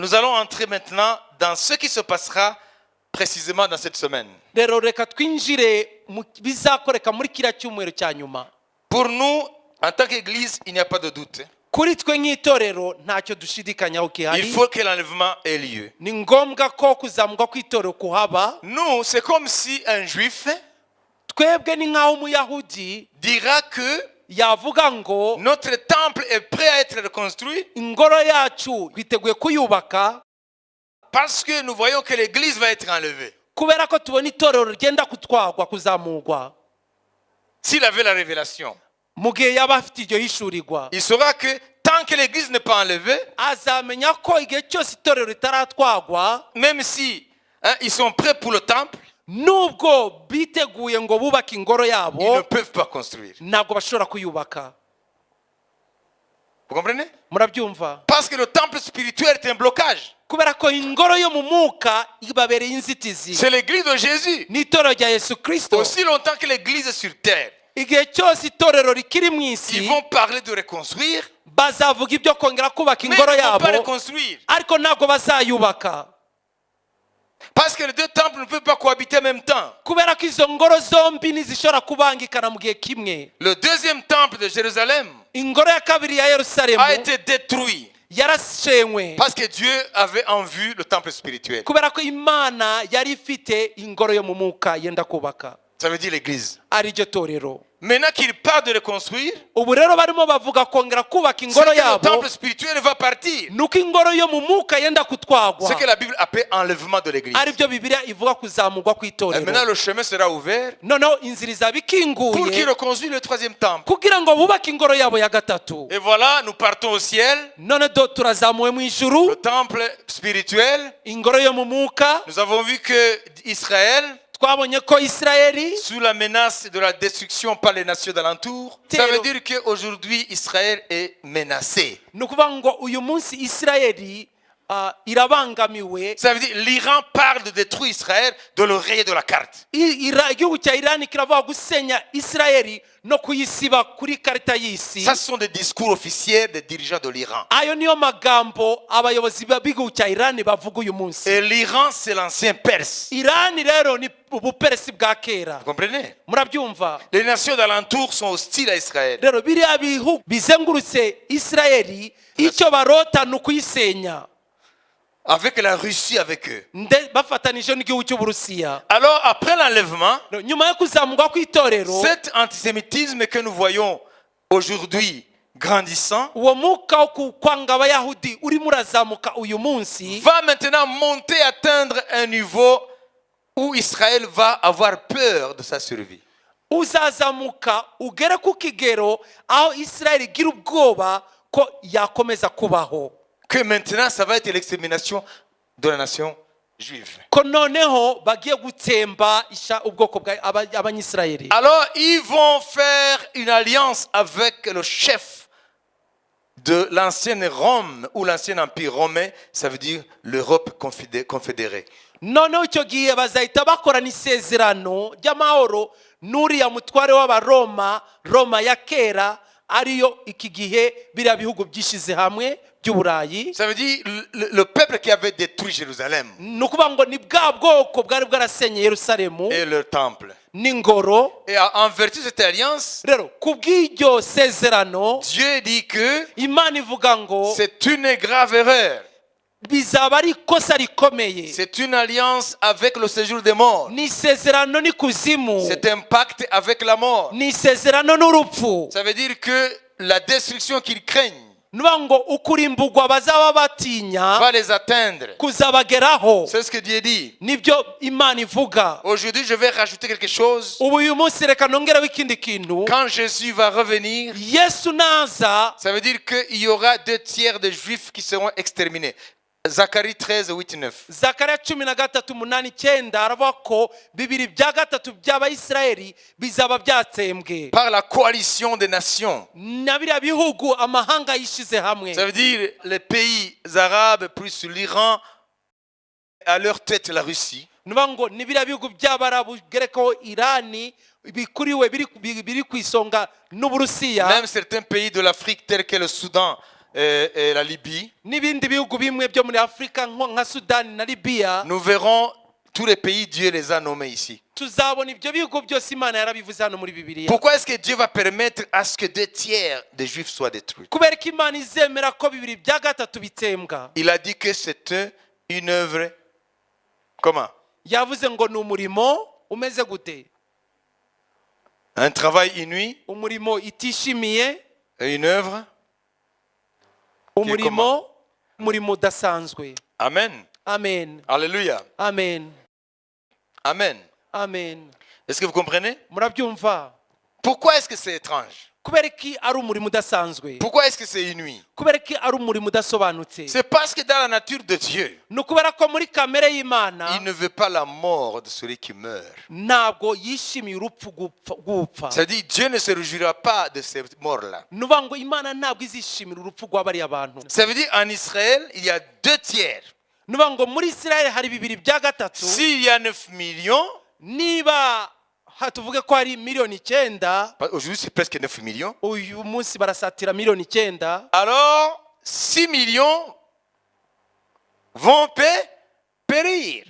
nous allons entrer maintenant dans ce qui se passera précisément dans cette semaine. rero reka twinjire mu bizakoreka muri kiriya cyumweru cya nyuma. Pour nous, en tant qu'Église, il n'y a pas de doute. Kuri twe nk'itorero ntacyo dushidikanyaho Il gihari. faut que l'enlèvement ait lieu. Ni ngombwa ko kuzamurwa kw'itorero kuhaba. Nous, c'est comme si un juif Twebwe ni nk'aho umuyahudi dira que yavuga ngo notre temple est prêt à être reconstruit ingoro yacu twiteguye kuyubaka parce que nous voyons que l'église va être enlevée. kubera ko tubona itorero rigenda kutwagwa kuzamurwa. S'il avait la révélation, Mu gihe yaba afite iryo hishurirwa il saura que tant que l'église n'est pas enlevée, azamenya ko igihe cyose itorero ritaratwagwa, même si ils sont prêts pour le temple, nubwo biteguye ngo bubake ingoro ils ne yabo peuvent pas construire. ntabwo bashobora kuyubaka. Vous comprenez? Murabyumva? Parce que le temple spirituel est un blocage. Kubera ko ingoro yo mu mwuka ibabereye inzitizi. C'est l'église de Jésus. N'itorero rya Yesu Kristo. Aussi longtemps que l'église est sur terre, Igihe cyose itorero rikiri mu isi ils vont parler de reconstruire, bazavuga ibyo kongera kubaka mais ingoro ils ne vont pas yabo, reconstruire. ariko ntabwo bazayubaka. Parce que les deux temples ne peuvent pas cohabiter en même temps. Kubera ko izo ngoro zombi ntizishobora kubangikana mu gihe kimwe. Le deuxième temple de Jérusalem Ingoro ya kabiri ya Yerusalemu a été détruit yarashenywe parce que Dieu avait en vue le temple spirituel. kubera ko Imana yari ifite ingoro yo mu mwuka yenda kubaka, Ça veut dire l'église. ari ryo torero. Maintenant qu'il part de reconstruire, Ubu rero barimo bavuga kongera kubaka c'est ingoro que le yabo, temple spirituel va partir. nuko ingoro yo mu mwuka yenda kutwagwa, Ce que la Bible appelle enlèvement de l'église. ari byo Bibiliya ivuga kuzamurwa Et kw'itorero. maintenant le chemin sera ouvert Noneho inzira izaba pour qu'il ikinguye reconstruise le troisième temple. kugira ngo bubake ingoro yabo ya gatatu. Et voilà, nous partons au ciel. None turazamuwe mu ijuru, Le temple spirituel. ingoro yo mu mwuka. Nous avons vu que Israël, Twabonye ko Isirayeli sous la menace de la destruction par les nations d'alentour, ça veut dire qu'aujourd'hui Israël est menacé. ni ukuvuga ngo uyu munsi Isirayeli irabangamiwe. Ça veut dire l'Iran parle de détruire Israël, de le rayer de la carte. Igihugu cya Irani kiravuga gusenya Isirayeli no kuyisiba kuri karita y'isi. Ça, ce sont des discours officiels des dirigeants de l'Iran. Ayo niyo magambo abayobozi b'igihugu cya Irani bavuga uyu munsi. Et l'Iran, c'est l'ancien Perse. Irani rero ni ubuperesi bwa kera. Vous comprenez? Murabyumva? Les nations d'alentour sont hostiles à Israël. Rero biriya bihugu bizengurutse Isirayeli icyo barota ni ukuyisenya. Avec la Russie, avec eux. Bafatanije n'igihugu cy'Uburusiya. Alors, après l'enlèvement, Nyuma yo kuzamurwa kw'itorero, cet antisémitisme que nous voyons aujourd'hui grandissant uwo mwuka wo kwanga abayahudi urimo urazamuka uyu munsi va maintenant monter, atteindre un niveau où Israël va avoir peur de sa survie. uzazamuka ugere ku kigero aho Isirayeli igira ubwoba ko yakomeza kubaho. Que maintenant, ça va être l'extermination de la nation juive. Ko noneho bagiye gutsemba ubwoko bw'Abanyisirayeli. Alors, ils vont faire une alliance avec le chef de l'ancienne Rome ou l'ancien empire romain, ça veut dire l'Europe confédérée. Noneho icyo gihe bazahita bakorana isezerano ry'amahoro n'uriya mutware w'Abaroma, Roma ya kera, ariyo iki gihe biriya bihugu byishize hamwe by'Uburayi. Ça veut dire le peuple qui avait détruit Jérusalem Ni ukuvuga ngo ni bwa bwoko bwari bwarasenye Yerusalemu et le temple. n'ingoro. Et en vertu de cette alliance, Rero kubw'iryo sezerano Dieu dit que Imana ivuga ngo c'est une grave erreur. bizaba ari ikosa rikomeye. C'est une alliance avec le séjour des morts. Ni isezerano n'ikuzimu. C'est un pacte avec la mort. Ni isezerano n'urupfu. Ça veut dire que la destruction qu'ils craignent Nuvuga ngo ukurimbugwa bazaba batinya va les atteindre. kuzabageraho. C'est ce que Dieu dit. Nibyo Imana ivuga. Aujourd'hui, je vais rajouter quelque chose. Ubu uyu munsi reka nongereho ikindi kintu. Quand Jésus va revenir, Yesu naza, ça veut dire qu'il y aura 2/3 des Juifs qui seront exterminés. Zacharie 13, 8, 9. Zakariya 13:8-9 aravuga ko 2/3 by'Abayisirayeli bizaba byatsembwe Par la coalition des nations. na biriya bihugu amahanga yishize hamwe. Ça veut dire les pays arabes plus l'Iran, à leur tête la Russie. Nuvuga ngo ni biriya bihugu by'Abarabu gereko Irani bikuriwe biri ku isonga n'Uburusiya. Même certains pays de l'Afrique tels que le Soudan, et la Libye, n'ibindi bihugu bimwe byo muri afurika nka sudani na libiya, nous verrons tous les pays, Dieu les a nommés ici. tuzabona ibyo bihugu byose imana yarabivuze hano muri bibiliya. Pourquoi est-ce que Dieu va permettre à ce que 2/3 des Juifs soient détruits? kubera ko imana izemera ko 2/3 bitsembwa. Il a dit que c'est une œuvre. Comment? yavuze ngo ni umurimo umeze gute? Un travail inouï, umurimo itishimiye, et une œuvre. umurimo udasanzwe. Amen. Amen. Alléluia. Amen. Amen. Amen. Est-ce que vous comprenez? murabyumva? Pourquoi est-ce que c'est étrange? kubera ko ari umurimo udasanzwe? Pourquoi est-ce que c'est inouï? kubera ko ari umurimo udasobanutse? C'est parce que dans la nature de Dieu, ni ukubera ko muri kamere y'imana il ne veut pas la mort de celui qui meurt. ntabwo yishimiye urupfu gupfa. C'est-à-dire, Dieu ne se réjouira pas de ces morts-là. ni ukuvuga ngo imana ntabwo izishimira urupfu rw'abariya bantu. Ça veut dire, en Israël, il y a 2/3. ni ukuvuga ngo muri isirayeli hari 2/3. S'il y a 9 millions, niba tuvuge ko hari 9,000,000, aujourd'hui c'est presque 9 millions, uyu munsi barasatira 9,000,000, alors 6 millions vont périr.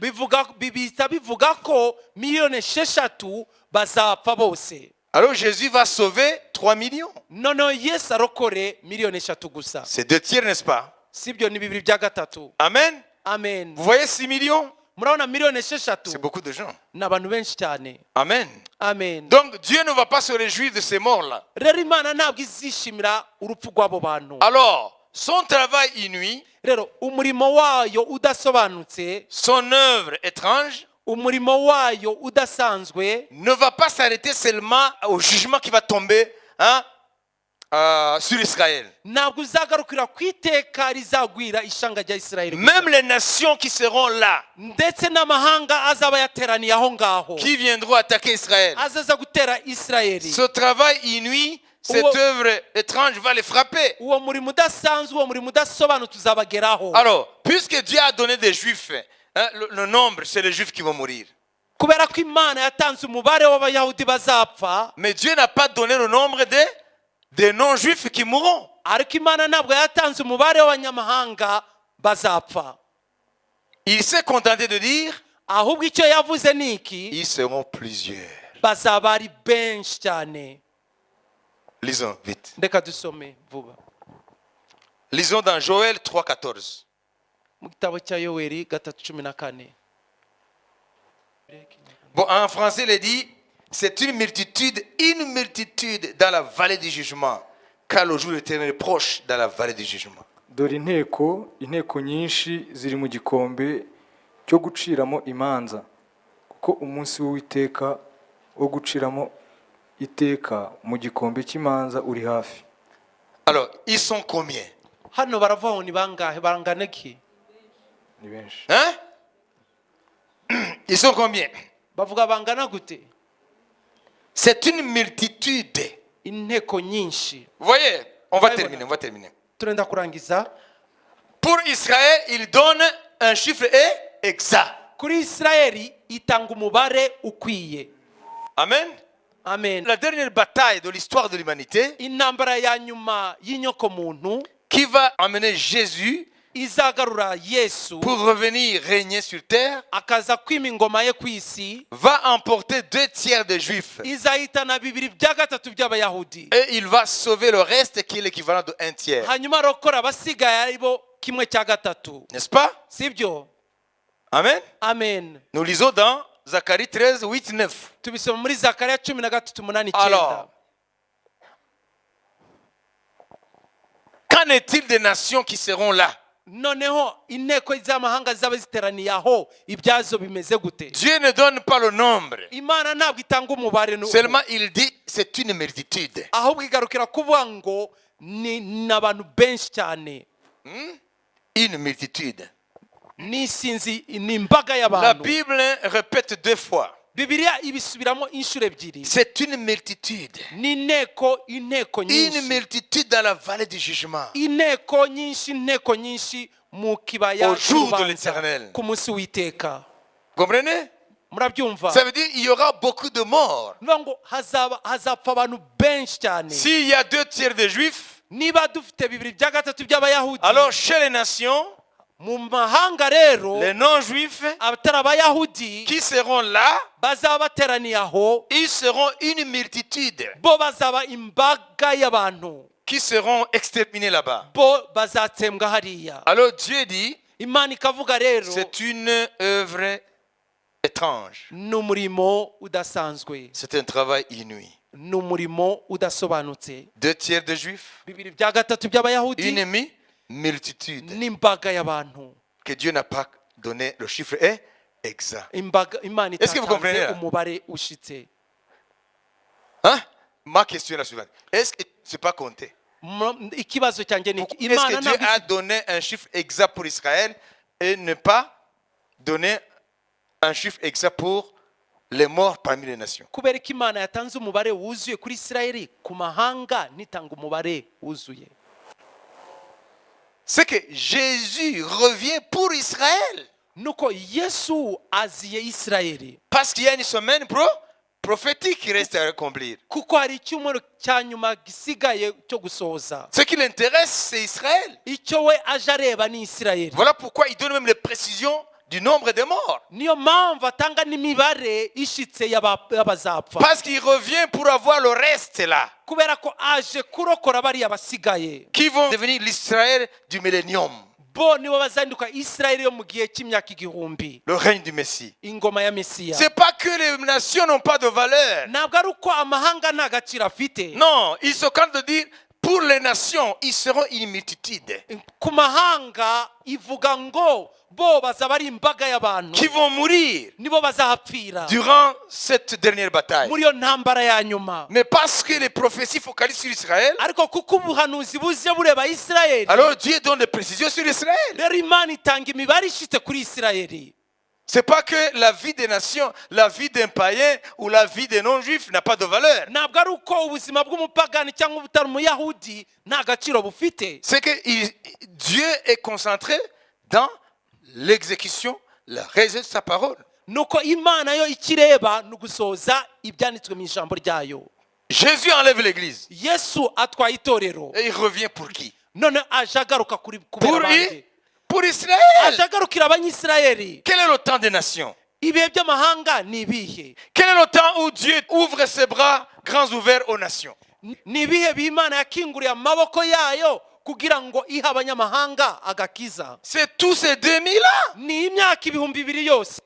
bihita bivuga ko 6,000,000 bazapfa bose. Alors Jésus va sauver 3 millions. noneho yesu arokore 3,000,000 gusa. C'est 2/3, n'est-ce pas? sibyo? ni 2/3. Amen. Amen. Vous voyez 6 millions? murabona 6,000,000 C'est beaucoup de gens. ni abantu benshi cyane. Amen. Amen. Donc Dieu ne va pas se réjouir de ces morts-là. rero imana ntabwo izishimira urupfu rw'abo bantu. Alors, son travail inouï, rero umurimo wayo udasobanutse, son œuvre étrange, umurimo wayo udasanzwe ne va pas s'arrêter seulement au jugement qui va tomber sur Israël. ntabwo uzagarukira ku iteka rizagwira ishanga rya isirayeli gusa. Même les nations qui seront là, ndetse n'amahanga azaba yateraniye aho ngaho, qui viendront attaquer Israël. azaza gutera isirayeli. Ce travail inouï, cette œuvre étrange va les frapper. uwo murimo udasanzwe, uwo murimo udasobanutse uzabageraho. Alors, puisque Dieu a donné des juifs, le nombre, c'est les juifs qui vont mourir. kubera ko imana yatanze umubare w'abayahudi bazapfa, Mais Dieu n'a pas donné le nombre des non-juifs qui mourront. ariko imana ntabwo yatanze umubare w'abanyamahanga bazapfa. Il s'est contenté de dire, ahubwo icyo yavuze ni iki: ils seront plusieurs. bazaba ari benshi cyane. Lisons vite. reka dusome vuba Lisons dans Joël 3,14. mu gitabo cya yoweri 3:14. Bon, en français, il est dit, c'est une multitude dans la vallée du jugement, car le jour de l'Éternel est proche dans la vallée du jugement. dore inteko nyinshi ziri mu gikombe cyo guciramo imanza, kuko umunsi w'Uwiteka wo guciramo iteka mu gikombe cy'imanza uri hafi. Alors, ils sont combien? hano baravuga ngo ni bangahe? bangana iki? Ni benshi. Hein? Ils sont combien? bavuga bangana gute? C'est une multitude. inteko nyinshi. Vous voyez, on va terminer. turenda kurangiza. Pour Israël, il donne un chiffre exact. kuri isirayeli itanga umubare ukwiye. Amen. Amen. La dernière bataille de l'histoire de l'humanité intambara ya nyuma y'inyokomuntu qui va amener Jésus izagarura yesu pour revenir régner sur terre akaza kwima ingoma ye ku isi, va emporter 2/3 des juifs izahitana 2/3 by'abayahudi, et il va sauver le reste qui est l'équivalent de 1/3. hanyuma arokora abasigaye aribo 1/3. N'est-ce pas? sibyo? Amen. Amen. Nous lisons dans Zacharie 13, 8, 9. tubisoma muri zakariya 13:8-9. Alors, qu'en est-il des nations qui seront là? noneho inteko z'amahanga zaba ziteraniye aho ibyazo bimeze gute? Dieu ne donne pas le nombre. imana ntabwo itanga umubare Seulement il dit c'est une multitude. ahubwo igarukira kuvuga ngo ni abantu benshi cyane. Une multitude. ni imbaga La y'abantu. Bible répète 2 fois. bibiliya ibisubiramo inshuro ebyiri. C'est une multitude. ni inteko Une nyinshi. multitude dans la vallée du jugement. inteko nyinshi mu kibaya Au jour de cy'urubanza, l'Éternel. ku munsi w'iteka. Vous comprenez? murabyumva? Ça veut dire qu'il y aura beaucoup de morts. niyo ngo hazapfa abantu benshi cyane. S'il y a 2/3 des juifs, niba dufite bibiri bya gatatu by'abayahudi alors chez les nations, mu mahanga rero les non-juifs abatari abayahudi qui seront là, bazaba bateraniye aho ils seront une multitude bo bazaba imbaga y'abantu qui seront exterminés là-bas. bo bazatsembwa hariya Alors Dieu dit, imana ikavuga rero c'est une œuvre étrange. ni umurimo udasanzwe C'est un travail inouï. ni umurimo udasobanutse 2 tiers de juifs, bibiri bya gatatu by'abayahudi une multitude n'imbaga y'abantu que Dieu n'a pas donné le chiffre exact. imana Est-ce que vous comprenez itatanze là? umubare ushitse Hein? Ma question est la suivante. Est-ce que c'est pas compté? ikibazo cyanjye ni iki? Est-ce imana que Dieu ntabwo a donné un chiffre exact pour Israël et ne pas donné un chiffre exact pour les morts parmi les nations? kubera ko imana yatanze umubare wuzuye kuri isirayeli ku mahanga nitanga umubare wuzuye C'est que Jésus revient pour Israël. nuko yesu aziye isirayeli Parce qu'il y a une semaine prophétique qui reste à accomplir. kuko hari icyumweru cya nyuma gisigaye cyo gusohoza Ce qui l'intéresse, c'est Israël. icyo we aje areba ni isirayeli Voilà pourquoi il donne même les précisions du nombre de morts. niyo mpamvu atanga n'imibare ishitse y'abazapfa Parce qu'il revient pour avoir le reste là, kubera ko aje kurokora bariya basigaye qui vont devenir l'Israël du millénium, bo nibo bazahinduka isirayeli yo mu gihe cy'imyaka igihumbi le règne du Messie. ingoma ya mesiya C'est pas que les nations n'ont pas de valeur. ntabwo ari uko amahanga nta gaciro afite Non, ils sont capables de dire, pour les nations, ils seront une multitude ku mahanga ivuga ngo bo bazaba ari imbaga y'abantu qui vont mourir nibo bazahapfira durant cette dernière bataille. muri iyo ntambara ya nyuma Mais parce que les prophéties focalisent sur Israël, ariko kuko ubuhanuzi buze bureba isirayeli alors Dieu donne des précisions sur Israël. rero imana itanga imibare ishitse kuri isirayeli C'est pas que la vie des nations, la vie d'un païen ou la vie des non-juifs n'a pas de valeur. ntabwo ari uko ubuzima bw'umupagani cyangwa ubutari umuyahudi nta gaciro bufite C'est que Dieu est concentré dans l'exécution, la réalisation de sa parole. nuko imana yo ikireba ni ugusohoza ibyanditswe mu ijambo ryayo Jésus enlève l'église. yesu atwaye itorero Et il revient pour qui? none aje agaruka kubera Pour abandi Pour Israël. aje agarukira abanyisirayeli Quel est le temps des nations? ibihe by'amahanga ni ibihe Quel est le temps où Dieu ouvre ses bras grands ouverts aux nations? ni ibihe b'imana yakinguriye amaboko yayo kugira ngo ihe abanyamahanga agakiza C'est tous ces 2000 ans. ni imyaka ibihumbi bibiri yose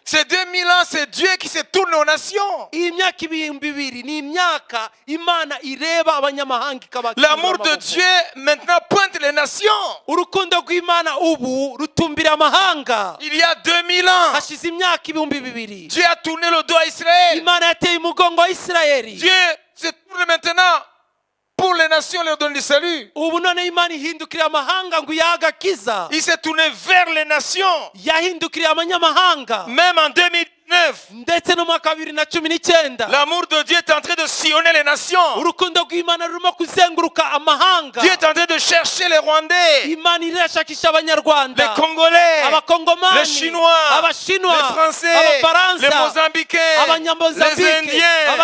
Ces 2000 ans, c'est Dieu qui se tourne aux nations. iyi myaka ibihumbi bibiri ni imyaka imana ireba abanyamahanga ikabakingurira L'amour de amaboko. Dieu maintenant pointe les nations. urukundo rw'imana ubu rutumbira amahanga Il y a 2000 ans, hashize imyaka ibihumbi bibiri Dieu a tourné le dos à Israël. imana yateye umugongo wa isirayeli Dieu se tourne maintenant pour les nations, leur donne le salut. ubu none imana ihindukiriye amahanga ngo iyahe agakiza Il s'est tourné vers les nations. yahindukiriye abanyamahanga Même en 2009, ndetse no mu mwaka wa 2019 l'amour de Dieu est en train de sillonner les nations. urukundo rw'imana rurimo kuzenguruka amahanga Dieu est en train de chercher les Rwandais, imana irashakisha abanyarwanda les Congolais, abakongomani les Chinois, abashinwa les Français, abafaransa les Mozambicains, abanyamozambike les Indiens,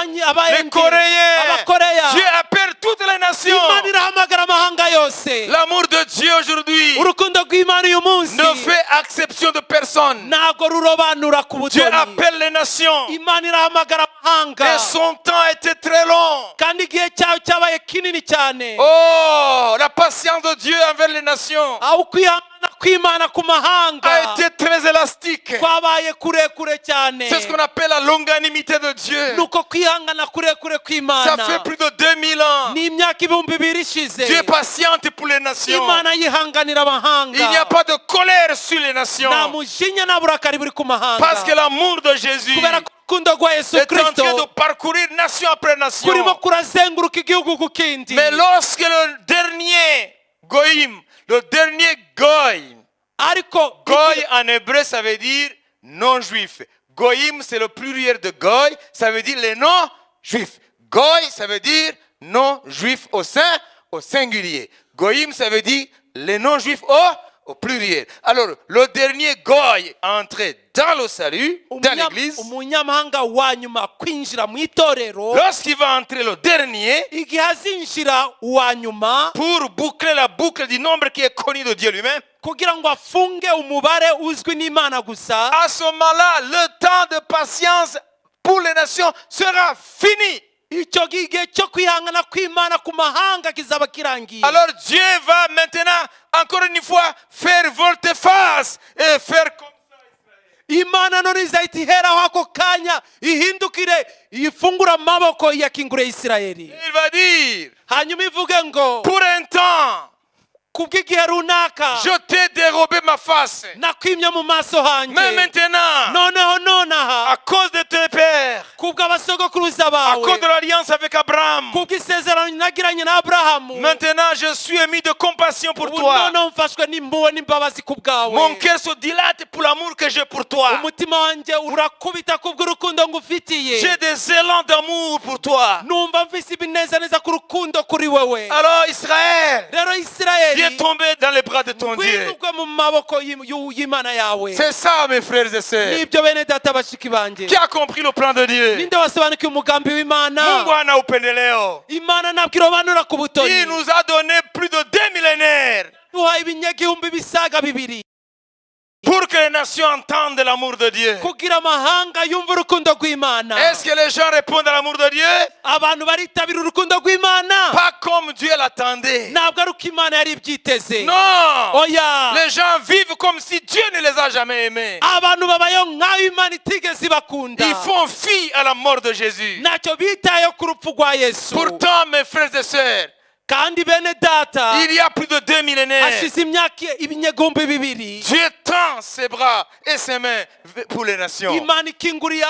les les Coréens. abakoreya Dieu appelle toutes les nations. imana irahamagara amahanga yose L'amour de Dieu aujourd'hui urukundo rw'imana uyu munsi ne fait exception de personne. ntabwo rurobanura ku Dieu butoni appelle les nations. imana irahamagara amahanga Et son temps a été très long. kandi igihe cyayo cyabaye kinini cyane Oh, la patience de Dieu envers les nations aho kwihangana kw'imana ku a mahanga été très élastique. kwabaye kurekure cyane C'est ce qu'on appelle la longanimité de Dieu. nuko kwihangana kurekure Ça kw'imana fait plus de 2000 ans. ni imyaka ibihumbi bibiri ishize Dieu est patiente pour les nations. imana yihanganira amahanga Il n'y a pas de colère sur les nta nations. mujinya nta burakari buri ku mahanga Parce que l'amour de Jésus kubera ko urukundo rwa yesu est en kirisito train de parcourir nation après nation. kurimo kurazenguruka igihugu ku kindi Mais lorsque le dernier Goïm, le dernier Goï, ariko Goï en hébreu ça veut dire non-juif. Goïm c'est le pluriel de Goï, ça veut dire les non-juifs. Goï ça veut dire non-juif au singulier. Goïm ça veut dire les non-juifs au pluriel. Alors, le dernier goy à entrer dans le salut, dans l'église, umunyamahanga wa nyuma kwinjira mu itorero lorsqu'il va entrer le dernier, igihe azinjira uwa nyuma pour boucler la boucle du nombre qui est connu de Dieu lui-même, kugira ngo afunge umubare uzwi n'Imana gusa, à ce moment-là, le temps de patience pour les nations sera fini. icyo gihe cyo kwihangana kw'Imana ku mahanga kizaba kirangiye. Alors Dieu va maintenant, encore une fois, faire volte-face et faire comme ça. Imana none izahita iheraho ako kanya ihindukire ifungura amaboko iyakingure Isirayeli, Il va dire, hanyuma ivuge ngo pour un temps, kubw'igihe runaka je t'ai dérobé ma face. nakwimye mu maso Mais hanjye, maintenant, noneho nonaha à cause de tes pères, kubw'abasogokuruza à cause bawe, de l'alliance avec Abraham, kubw'isezerano nagiranye na Aburahamu, maintenant je suis émis de compassion pour ubu toi. noneho mfashwe n'impuhwe n'imbabazi ku bwawe. Mon cœur se dilate pour l'amour que j'ai pour toi. Umutima wanjye urakubita kubw'urukundo ngufitiye, J'ai des élans d'amour pour toi. numva mfise ibinezaneza ku rukundo kuri wewe. Alors Israël, Rero Isirayeli, viens tomber dans les bras de ton Dieu. ngwinugwe mu maboko y'Imana yawe. C'est ça, mes frères et sœurs. Nibyo bene data bashiki banjye, Qui a compris le plan de Dieu? ninde wasobanukiwe umugambi w'Imana? Mungu hana upendeleo. Imana ntabwo irobanura ku butoni, Il nous a donné plus de 2 millénaires duhaye ibinyagihumbi bisaga bibiri pour que les nations entendent l'amour de Dieu. kugira amahanga yumve urukundo rw'Imana. Est-ce que les gens répondent à l'amour de Dieu? Abantu baritabira urukundo rw'Imana, Pas comme Dieu l'attendait. ntabwo ari uko Imana yari ibyiteze. Non. Oya, Les gens vivent comme si Dieu ne les a jamais aimés. abantu babayeho nk'aho Imana itigeze ibakunda, Ils font fi à la mort de Jésus. ntacyo bitayeho ku rupfu rwa Yesu. Pourtant, mes frères et sœurs, Kandi bene data, il y a plus de 2 millénaires, hashize imyaka ibinyagihumbi bibiri Dieu tend ses bras et ses mains pour les nations. Imana ikinguriye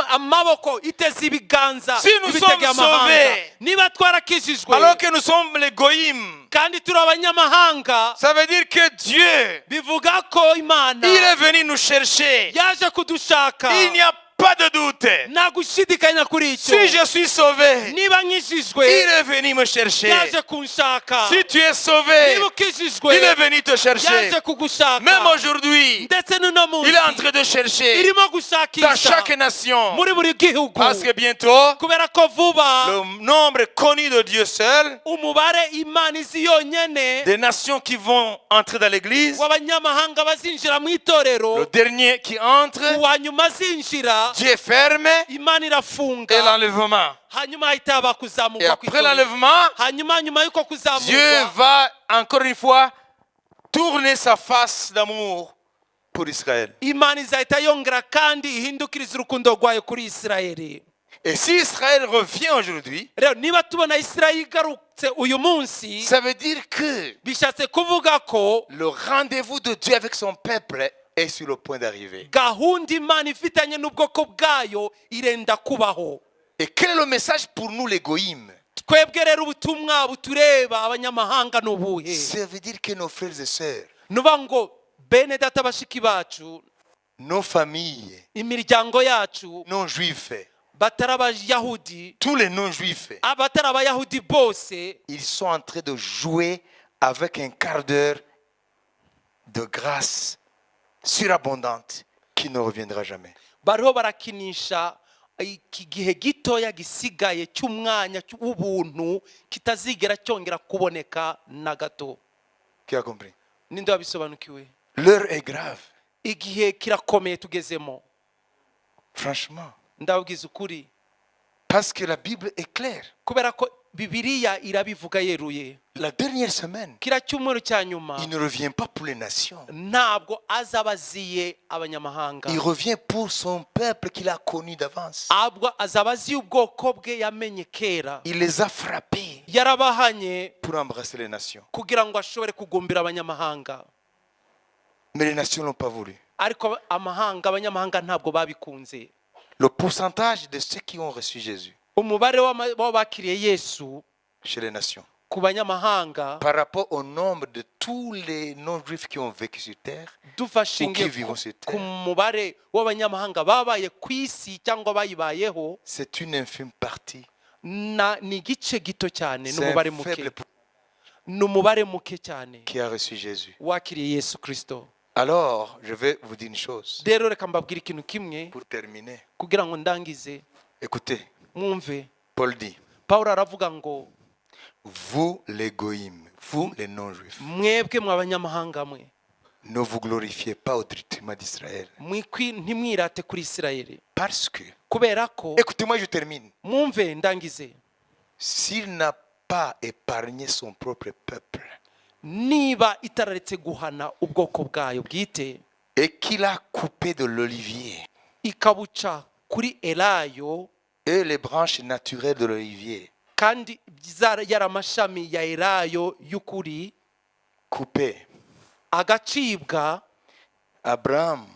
amaboko iteze ibiganza Si nous ibitegeye sommes amahanga. sauvés, Niba twarakijijwe alors que nous sommes les goïms, kandi turi abanyamahanga, ça veut dire que Dieu, bivuga ko Imana il est venu nous chercher. yaje kudushaka. Il n'y a pas de doute. Nta gushidikanya kuri icyo. Si je suis sauvé, Niba il nkijijwe est venu me chercher. yaje kunshaka. Si tu es sauvé, Niba ukijijwe il est venu te chercher. yaje kugushaka. Même aujourd'hui, ndetse n'uno munsi il est en train de chercher irimo dans gushakisha chaque nation. muri buri gihugu, Parce que bientôt, kubera ko vuba le nombre connu de Dieu seul, umubare Imana izi yonyene des nations qui vont entrer dans l'église, w'abanyamahanga bazinjira mu itorero, le dernier qui entre, uwa nyuma azinjira Dieu ferme Imana et irafunga, l'enlèvement. hanyuma hahita haba Et kuzamurwa après kw'itorero. l'enlèvement, Hanyuma nyuma y'uko Dieu kuzamurwa, va encore une fois tourner sa face d'amour pour Israël. Imana izahita yongera kandi ihindukiriza urukundo rwayo kuri Isirayeli. Et si Israël revient aujourd'hui, Rero niba tubona Isirayeli igarutse uyu munsi, ça veut dire que bishatse kuvuga ko le rendez-vous de Dieu avec son peuple est sur le point d'arriver. gahunda Imana ifitanye n'ubwoko bwayo irenda kubaho. Et quel est le message pour nous les goïms? Twebwe rero ubutumwa butureba abanyamahanga n'ubuhe? Ça veut dire que nos frères et sœurs, Nuvuga ngo bene data bashiki bacu, nos familles, imiryango yacu, non-juifs, batari abayahudi, tous les non-juifs, abatari abayahudi bose ils sont en train de jouer avec un quart d'heure de grâce surabondante qui ne reviendra jamais. bariho barakinisha iki gihe gitoya gisigaye cy'umwanya w'ubuntu kitazigera cyongera kuboneka na gato. Qui a compris? Ninde wabisobanukiwe? L'heure est grave. Igihe kirakomeye tugezemo, Franchement. ndababwiza ukuri, Parce que la Bible est claire. kubera ko Bibiliya irabivuga yeruye. La dernière semaine, Kira cyumweru cya nyuma il ne revient pas pour les nations. ntabwo azaba aziye abanyamahanga, Il revient pour son peuple qu'il a connu d'avance. ahubwo azaba aziye ubwoko bwe yamenye kera. Il les a frappés Yarabahanye pour embrasser les nations. kugira ngo ashobore kugumbira abanyamahanga, Mais les nations n'ont pas voulu. ariko abanyamahanga ntabwo babikunze. Le pourcentage de ceux qui ont reçu Jésus Umubare w'abakiriye Yesu chez les nations ku banyamahanga par rapport au nombre de tous les non-juifs qui ont vécu sur terre, dufashingiye ku mubare w'abanyamahanga babaye ku isi cyangwa bayibayeho, c'est une infime partie. ni igice gito cyane, C'est n'umubare un muke. faible ni umubare muke cyane qui a reçu Jésus. wakiriye Yesu Kristo. Alors, je vais vous dire une chose Rero reka mbabwire ikintu kimwe pour terminer. kugira ngo ndangize. Écoutez, Mwumve, Paul dit, Pawulo aravuga ngo vous les goïms, vous les non-juifs, mwebwe mw'abanyamahanga mwe, ne vous glorifiez pas au détriment d'Israël. ntimwirate kuri Isirayeli, Parce que, kubera ko, écoutez-moi, je termine. mwumve ndangize, S'il n'a pas épargné son propre peuple niba itararetse guhana ubwoko bwayo bwite, et qu'il a coupé de l'olivier ikabuca kuri Elayo, et les branches naturelles de l'olivier, kandi yari amashami ya Elayo y'ukuri, coupé, agacibwa, Abraham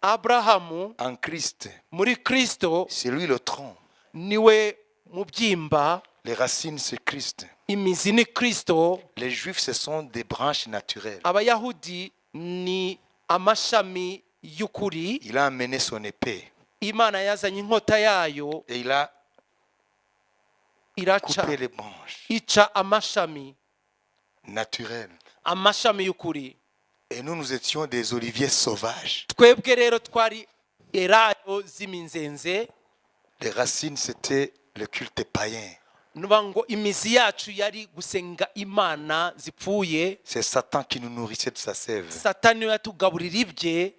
Abrahamu en Christ, muri Kristo c'est lui le tronc. niwe mubyimba, Les racines, c'est Christ. imizi ni Kristo, Les juifs, ce sont des branches naturelles. abayahudi ni amashami y'ukuri. Il a amené son épée Imana yazanye inkota yayo et il a iraca, coupé les branches ica amashami, naturelles. amashami y'ukuri. Et nous, nous étions des oliviers sauvages. Twebwe rero twari Elayo z'iminzenze, Les racines, c'était le culte païen. nuba ngo imizi yacu yari gusenga imana zipfuye. C'est Satan qui nous nourrissait de sa sève. Satani yatugaburira ibye,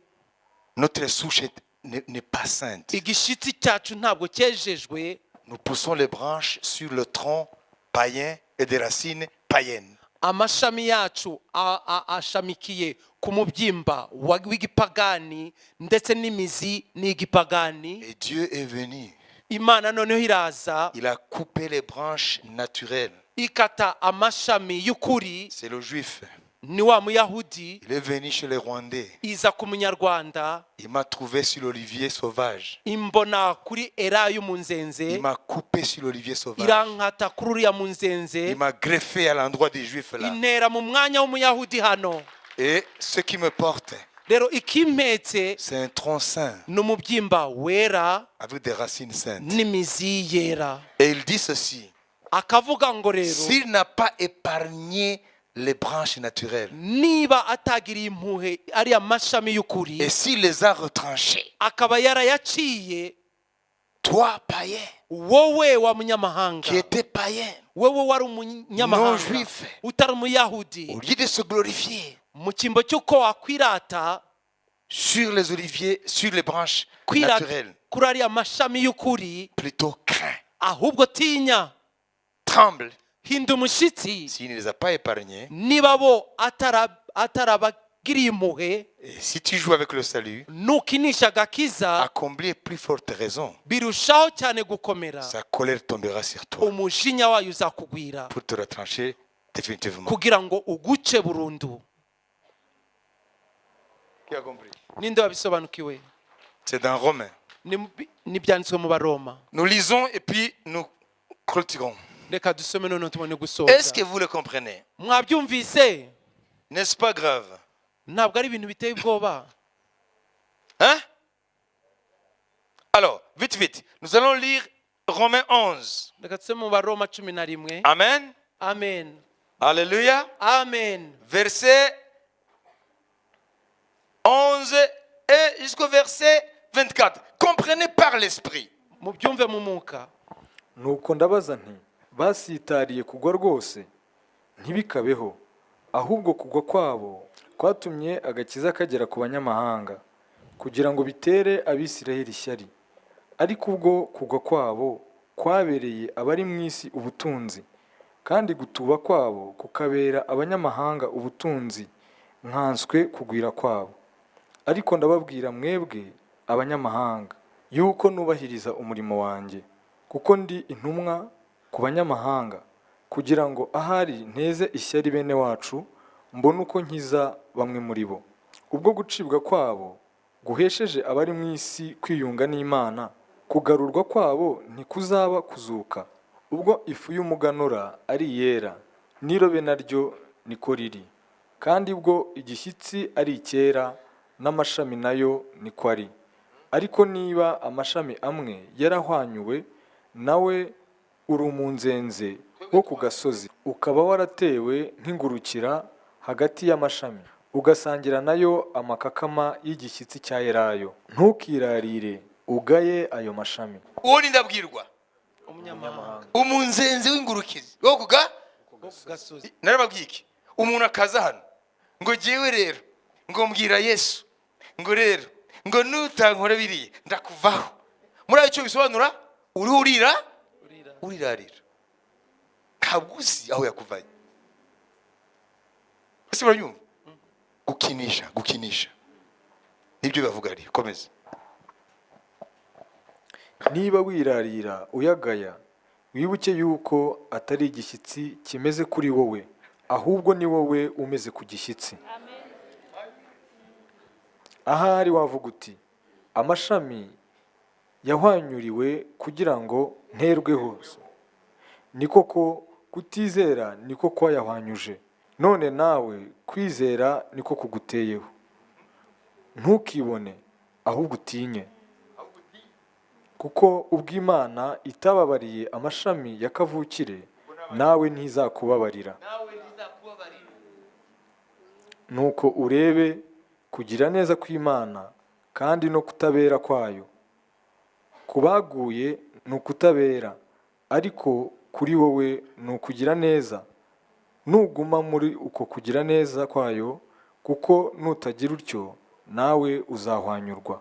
Notre souche n'est pas sainte. igishitsi cyacu ntabwo cyejejwe. Nous poussons les branches sur le tronc païen et des racines païennes. Amashami yacu ashamikiye ku mubyimba w'igipagani ndetse n'imizi n'igipagani. Et Dieu est venu. Imana noneho iraza Il a coupé les branches naturelles. ikata amashami y'ukuri. C'est le juif. Ni wa muyahudi Il est venu chez les Rwandais. iza ku munyarwanda, Il m'a trouvé sur l'olivier sauvage. imbona kuri Elayo munzenze, Il m'a coupé sur l'olivier sauvage. irankata kuri uriya munzenze, Il m'a greffé à l'endroit des juifs là. intera mu mwanya w'umuyahudi hano. Et ce qui me porte, Rero ikimpetse c'est un tronc saint ni umubyimba wera avec des racines saintes. n'imizi yera. Et il dit ceci. Akavuga ngo rero S'il n'a pas épargné les branches naturelles niba atagiriye impuhwe ariya mashami y'ukuri, et s'il les a retranchées, akaba yarayaciye, toi païen, wowe wa munyamahanga, qui étais païen, wowe wari umunyamahanga non-juif, utari umuyahudi, au lieu de se glorifier mu cyimbo cy'uko wakwirata sur les oliviers, sur les branches kwirata naturelles, kuri ariya mashami y'ukuri, plutôt crains, ahubwo tinya, tremble. hinda umushyitsi, S'il ne les a pas épargnés, niba bo atarabagiriye impuhwe, et si tu joues avec le salut, nukinisha agakiza, à combler plus forte raison, birushaho cyane gukomera, sa colère tombera sur toi umujinya wayo uzakugwira pour te retrancher définitivement. kugira ngo uguce burundu. Qui a compris? Ninde wabisobanukiwe? C'est dans Romains. N'ibyanditswe mu Baroma. Nous lisons et puis nous clôturons. Reka dusome noneho tubone gusoza. Est-ce que vous le comprenez? Mwabyumvise? N'est-ce pas grave? Ntabwo ari ibintu biteye ubwoba. Hein? Alors, vite, vite. Nous allons lire Romains 11. Reka dusome mu Baroma 11. Amen. Amen. Alléluia. Amen. Verset 11 et jusqu'au verset 24. Comprenez par l'esprit. Mubyumve mu mwuka. nuko ndabaza nti basitariye kugwa rwose ntibikabeho, ahubwo kugwa kwabo kwatumye agakiza kagera ku banyamahanga kugira ngo bitere Abisirayeli ishyari. Ariko ubwo kugwa kwabo kwabereye abari mu isi ubutunzi, kandi gutuba kwabo kukabera abanyamahanga ubutunzi, nkanswe kugwira kwabo. Ariko ndababwira mwebwe abanyamahanga yuko nubahiriza umurimo wanjye, kuko ndi intumwa ku banyamahanga, kugira ngo ahari nteze ishyari bene wacu, mbone uko nkiza bamwe muri bo. Ubwo gucibwa kwabo guhesheje abari mu isi kwiyunga n'Imana, kugarurwa kwabo ntikuzaba kuzuka. Ubwo ifu y'umuganura ari iyera, n'irobe naryo niko riri, kandi ubwo igishyitsi ari icyera, n'amashami nayo niko ari. Ariko niba amashami amwe yarahwanyuwe, nawe uri umunzenze wo ku gasozi, ukaba waratewe nk'ingurukira hagati y'amashami, ugasangira nayo amakakama y'igishyitsi cya elayo. Ntukirarire ugaye ayo mashami. uwo ni ndabwirwa umunyamahanga umunzenzi w'ingurukizi wo kuga wo ku gasozi. narababwiye iki umuntu akaza hano ngo jyewe rero ngo mbwira Yesu ngo rero ngo nutankora biriya ndakuvaho. muri icyo bisobanura urira urirarira, ntabwo uzi aho yakuvanye. ese muranyumva? gukinisha nibyo bavuga. ari komeza. Niba wirarira uyagaya, wibuke yuko atari igishyitsi kimeze kuri wowe, ahubwo ni wowe umeze ku gishyitsi. Ahari wavuga uti amashami yahwanyuriwe kugira ngo nterweho. Ni koko kutizera niko kwayahwanyuje, none nawe kwizera niko kuguteyeho. Ntukibone ahubwo utinye, kuko ubwo Imana itababariye amashami ya kavukire, nawe ntizakubabarira. Nuko urebe kugira neza kw'Imana kandi no kutabera kwayo. Ku baguye ni ukutabera, ariko kuri wowe ni ukugira neza. Nuguma muri uko kugira neza kwayo, kuko nutagira utyo nawe uzahwanyurwa.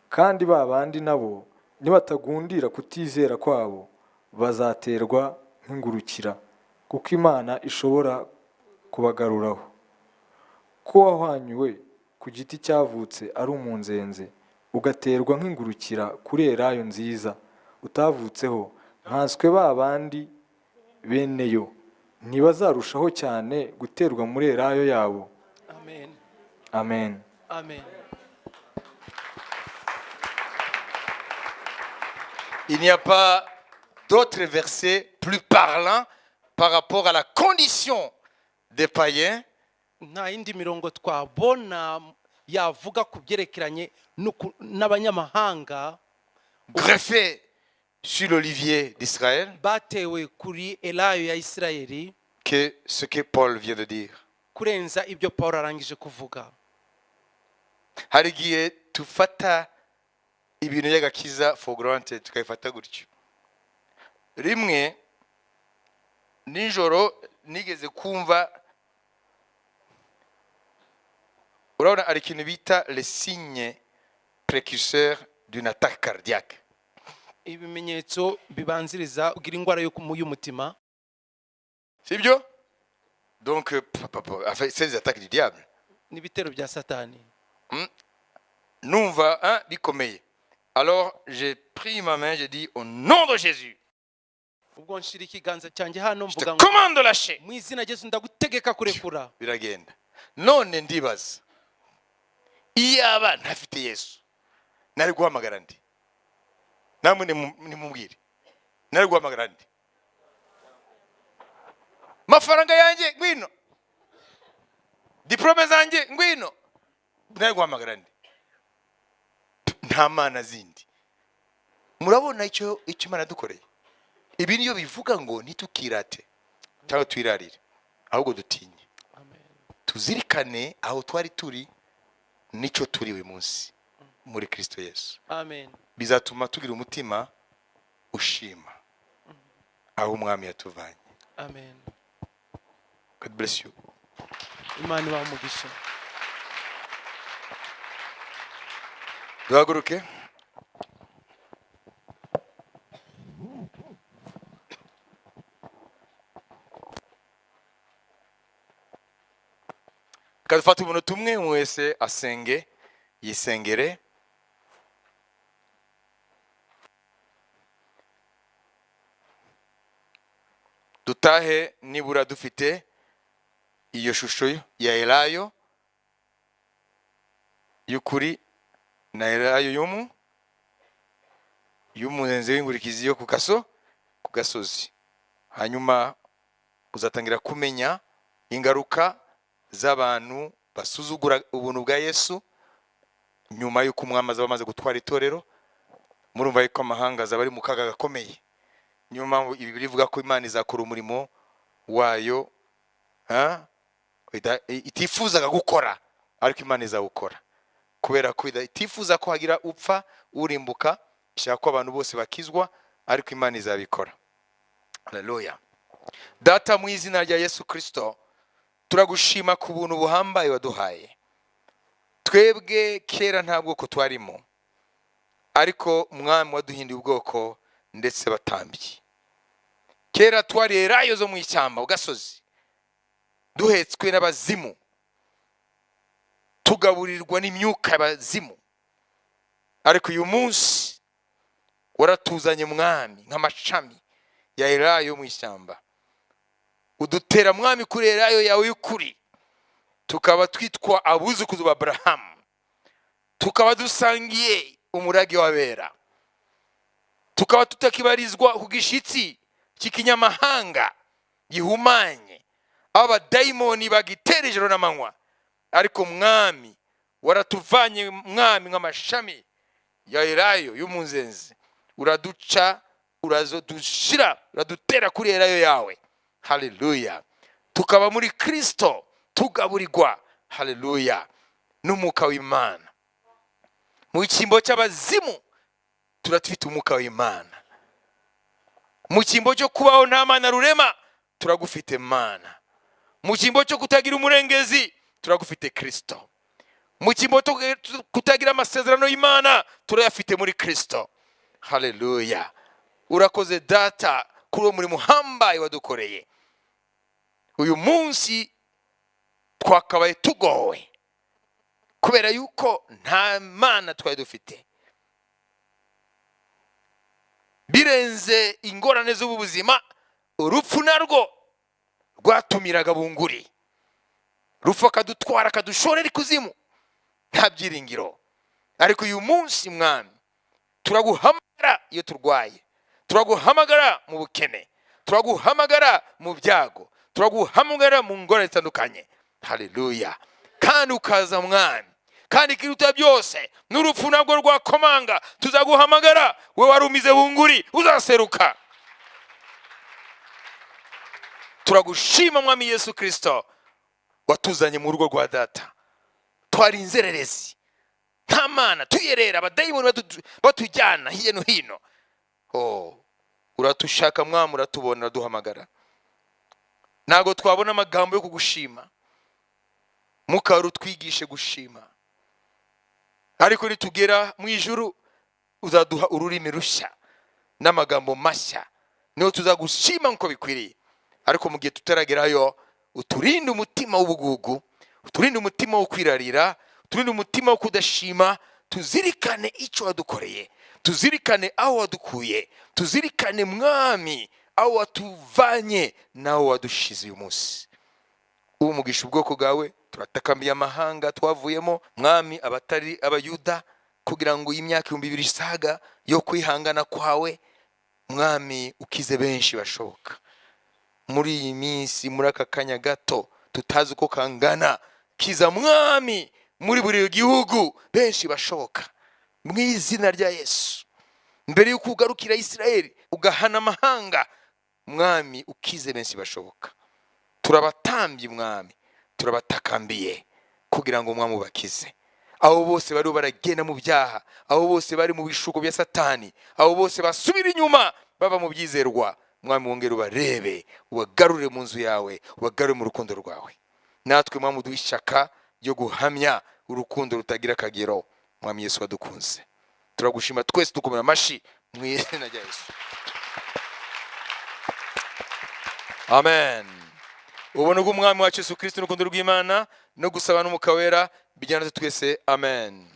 Kandi ba bandi nabo nibatagundira kutizera kwabo, bazaterwa nk'ingurukira, kuko Imana ishobora kubagaruraho. Ko wahwanyuwe ku giti cyavutse ari umunzenze, ugaterwa nk'ingurukira kuri elayo nziza utavutseho, nkanswe ba bandi bene yo ntibazarushaho cyane guterwa muri elayo yabo. Amen. Amen. Amen. Il n'y a pas d'autres versets plus parlants par rapport à la condition des païens nta yindi mirongo twabona yavuga ku byerekeranye n'abanyamahanga greffés sur l'olivier d'Israël batewe kuri elayo ya Isirayeli que ce que Paul vient de dire. kurenza ibyo Paul arangije kuvuga. hari igihe tufata ibintu y'agakiza for granted tukabifata gutyo. rimwe nijoro nigeze kumva, urabona ari ikintu bita les signes précurseurs d'une attaque cardiaque. ibimenyetso bibanziriza kugira indwara y'umutima. sibyo? donc c'est des attaques du diable. n'ibitero bya Satani. numva bikomeye. alors j'ai pris ma main, j'ai dit au nom de Jésus, ubwo nshira ikiganza cyanjye hano je te mvuga ngo commande de lâcher. mu izina Yesu ndagutegeka kurekura. biragenda. none ndibaza, iyaba ntafite Yesu nari guhamagara ndi? namwe nimubwire, nari guhamagara ndi? mafaranga yanjye ngwino, diplome zanjye ngwino, nari guhamagara ndi? nta mana zindi. murabona icyo Imana dukoreye. ibi niyo bivuga ngo ntitukirate cyangwa twirarire, ahubwo dutinye, tuzirikane aho twari turi nicyo turi uyu munsi muri Kristo Yesu. Amen. bizatuma tugira umutima ushima aho umwami yatuvanye. Amen. God bless you. Imana ibahe umugisha. duhaguruke. kadufata umunota umwe wese asenge, yisengere. dutahe nibura dufite iyo shusho ya elayo y'ukuri na elayo y'umuzenzi w'ingurikizi yo ku gasozi. hanyuma uzatangira kumenya ingaruka z'abantu basuzugura ubuntu bwa Yesu nyuma y'uko umwami azaba amaze gutwara itorero. murumva yuko amahanga azaba ari mu kaga gakomeye. niyo mpamvu ibi bivuga ko Imana izakora umurimo wayo itifuzaga gukora, ariko Imana izawukora kubera ko itifuza ko hagira upfa urimbuka, ishaka ko abantu bose bakizwa, ariko Imana izabikora. Haleluya. Data, mu izina rya Yesu Kristo, turagushima ku buntu buhambaye waduhaye. Twebwe kera nta bwoko twarimo, ariko Mwami waduhinduye ubwoko ndetse batambye. Kera twari Elayo zo mu ishyamba ugasozi, duhetswe n'abazimu, tugaburirwa n'imyuka y'abazimu, ariko uyu munsi waratuzanye Mwami nk'amashami ya Elayo mu ishyamba, udutera Mwami kuri Elayo yawe y'ukuri, tukaba twitwa abuzukuruza ba Aburahamu, tukaba dusangiye umurage w'abera, tukaba tutakibarizwa ku gishitsi cy'ikinyamahanga gihumanye, abadayimoni bagitera ijoro n'amanywa, ariko Mwami waratuvanye Mwami nk'amashami ya Elayo y'umunzenzi, uraduca uradutera kuri Elayo yawe. Haleluya. Tukaba muri Kristo tugaburirwa, haleluya, n'umwuka w'Imana. Mu cyimbo cy'abazimu turatwita umwuka w'Imana. Mu cyimbo cyo kubaho nta Mana rurema turagufite Mana. Mu cyimbo cyo kutagira umurengezi turagufite Kristo. Mu cyimbo cyo kutagira amasezerano y'Imana turayafite muri Kristo. Haleluya. Urakoze Data kuri uwo murimo uhambaye wadukoreye. Uyu munsi twakabaye tugowe kubera yuko nta Mana twari dufite. Birenze ingorane z'ubuzima, urupfu narwo rwatumiraga bunguri, rupfu akadutwara akadushorera ikuzimu nta byiringiro. Ariko uyu munsi Mwami turaguhamagara iyo turwaye, turaguhamagara mu bukene, turaguhamagara mu byago, turaguhamagara mu ngorane zitandukanye. Haleluya. Kandi ukaza Mwami, kandi kiruta byose n'urupfu nabwo rwakomanga, tuzaguhamagara, we warumize bunguri uzaseruka. Turagushima Mwami Yesu Kristo, watuzanye mu rugo rwa Data. Twari inzererezi, nta Mana, tuyerera, abadayimoni batujyana hirya no hino. Uratushaka Mwami, uratubona, uraduhamagara. Ntago twabona amagambo yo kugushima, Mwuka urutwigishe gushima. Ariko nitugera mu ijuru uzaduha ururimi rushya n'amagambo mashya, niho tuzagushima nko bikwiriye. Ariko mu gihe tutaragerayo, uturinde umutima w'ubugugu, uturinde umutima wo kwirarira, uturinde umutima wo kudashima. Tuzirikane icyo wadukoreye, tuzirikane aho wadukuye, tuzirikane Mwami aho watuvanye naho wadushize uyu munsi. Umugisha ubwoko bwawe, turatakambiye amahanga twavuyemo Mwami, abatari abayuda, kugira ngo iyi myaka 2000 isaga yo kwihangana kwawe Mwami ukize benshi bashoboka. Muri iyi minsi, muri aka kanya gato tutazi uko kangana, kiza Mwami muri buri gihugu benshi bashoboka mu izina rya Yesu. Mbere yuko ugarukira Isirayeli ugahana amahanga, Mwami ukize benshi bashoboka. Turabatambye Mwami, turabatakambiye kugira ngo Mwami ubakize. Abo bose bari baragenda mu byaha, abo bose bari mu bishuko bya Satani, abo bose basubira inyuma baba mu byizerwa, Mwami wongere ubarebe, ubagarure mu nzu yawe, ubagarure mu rukundo rwawe. Natwe Mwami uduhe ishyaka ryo guhamya urukundo rutagira akagero. Mwami Yesu wadukunze, turagushima twese dukomera amashi mu izina rya Yesu. Amen. Ubone bw'Umwami wacu Yesu Kristo n'urukundo rw'Imana no gusaba n'Umwuka Wera bijyana twese. Amen.